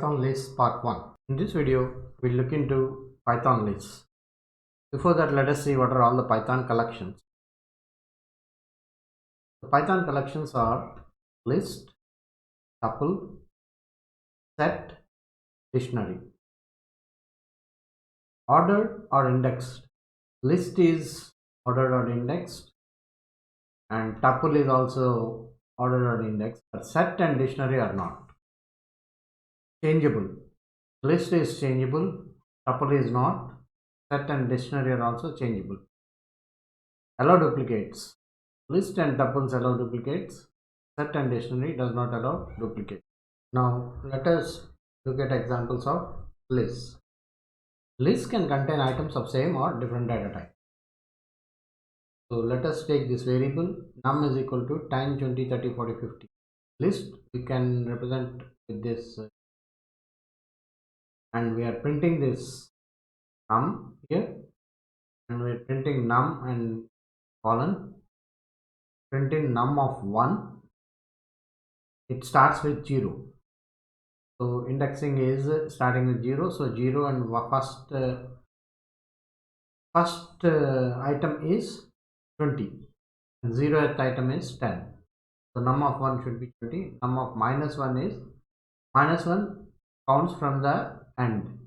Python list part 1. In this video, we'll look into Python lists. Before that, let us see what are all the Python collections. The Python collections are list, tuple, set, dictionary. Ordered or indexed. List is ordered or indexed, and tuple is also ordered or indexed, but set and dictionary are not. Changeable. List is changeable, tuple is not, set and dictionary are also changeable. Allow duplicates. List and tuples allow duplicates, set and dictionary does not allow duplicates. Now let us look at examples of lists. Lists can contain items of same or different data type. So let us take this variable num is equal to 10, 20, 30, 40, 50. List we can represent with this and we are printing this num here, and we are printing num and colon, printing num of 1. It starts with 0, so indexing is starting with 0, so 0 and first item is 20 and 0th item is 10. So num of 1 should be 20. Num of minus 1 is minus 1 counts from the end,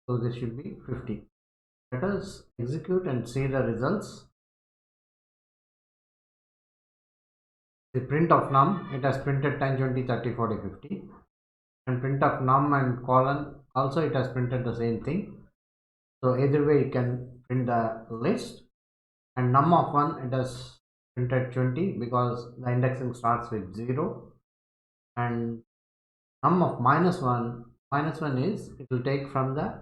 so this should be 50. Let us execute and see the results. The print of num, it has printed 10, 20, 30, 40, 50, and print of num and colon also it has printed the same thing. So either way you can print the list, and num of 1 it has printed 20 because the indexing starts with 0, and num of minus 1 is it will take from the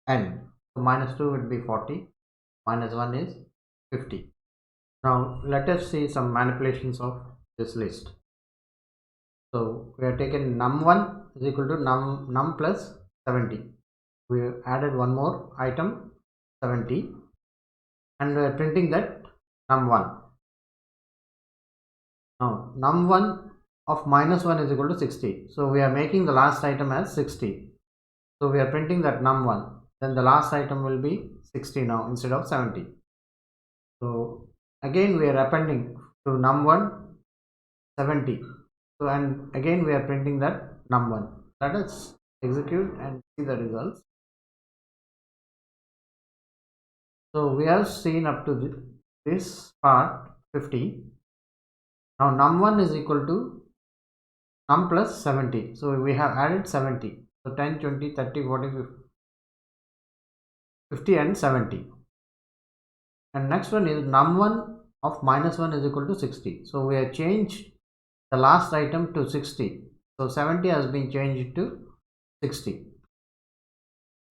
end, so minus 2 would be 40, minus 1 is 50. Now let us see some manipulations of this list. So we have taken num1 is equal to num plus 70. We have added one more item 70 and we are printing that num1. Now num1 of minus 1 is equal to 60. So we are making the last item as 60. So we are printing that num1. Then the last item will be 60 now instead of 70. So again we are appending to num1 70. So and again we are printing that num1. Let us execute and see the results. So we have seen up to this part 50. Now num1 is equal to num plus 70. So we have added 70. So 10, 20, 30, 40, 50 and 70. And next one is num1 of minus 1 is equal to 60. So we have changed the last item to 60. So 70 has been changed to 60.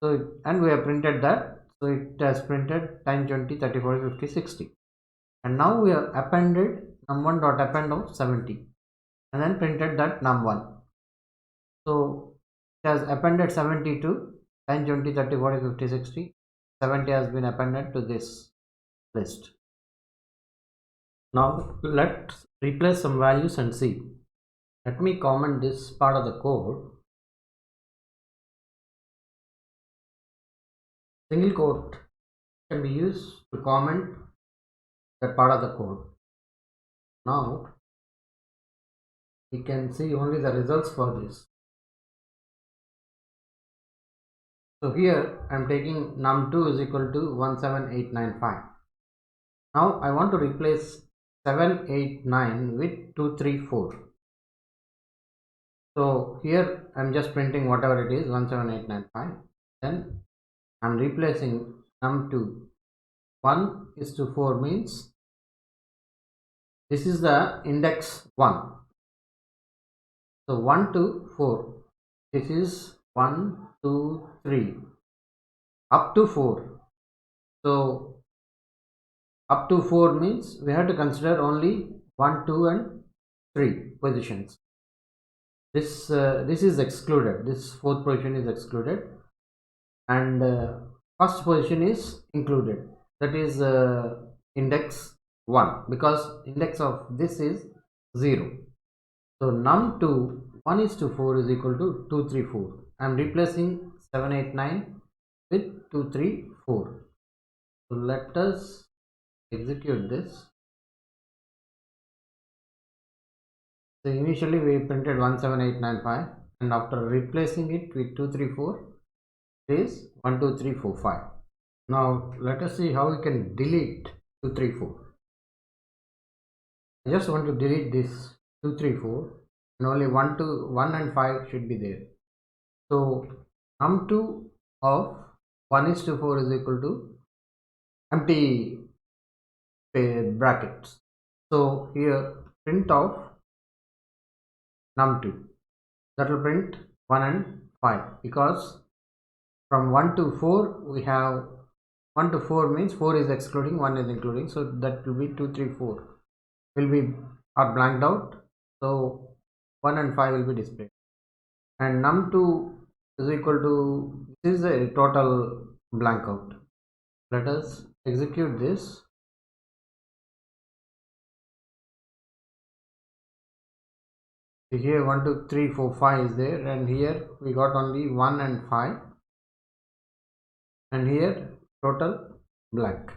So and we have printed that. So it has printed 10, 20, 30, 40, 50, 60. And now we have appended num1 dot append of 70 and then printed that num1. So it has appended 70 to 10, 20, 30, 40, 50, 60. 70 has been appended to this list. Now let's replace some values and see. Let me comment this part of the code. Single quote can be used to comment that part of the code. Now we can see only the results for this. So here I am taking num2 is equal to 17895. Now I want to replace 789 with 234. So here I am just printing whatever it is 17895. Then I am replacing num2. 1 is to 4 means this is the index 1. So 1 to 4. This is 1, 2, 3 up to 4. So up to 4 means we have to consider only 1, 2 and 3 positions. This is excluded. This fourth position is excluded, and first position is included. That is index 1 because index of this is 0. So num2 1 is to 4 is equal to 234, I'm replacing 789 with 234. So let us execute this. So initially we printed 17895, and after replacing it with 234, it is 12345. Now let us see how we can delete 234. I just want to delete this 234, and only 1 and 5 should be there. So num2 of 1 is to 4 is equal to empty brackets. So here print of num2, that will print 1 and 5, because from 1 to 4 we have 1 to 4 means 4 is excluding, 1 is including, so that will be 2 3 4 will be are blanked out, so 1 and 5 will be displayed, and num2 is equal to, this is a total blank out. Let us execute this. So here 1 2 3 4 5 is there, and here we got only 1 and 5, and here total blank.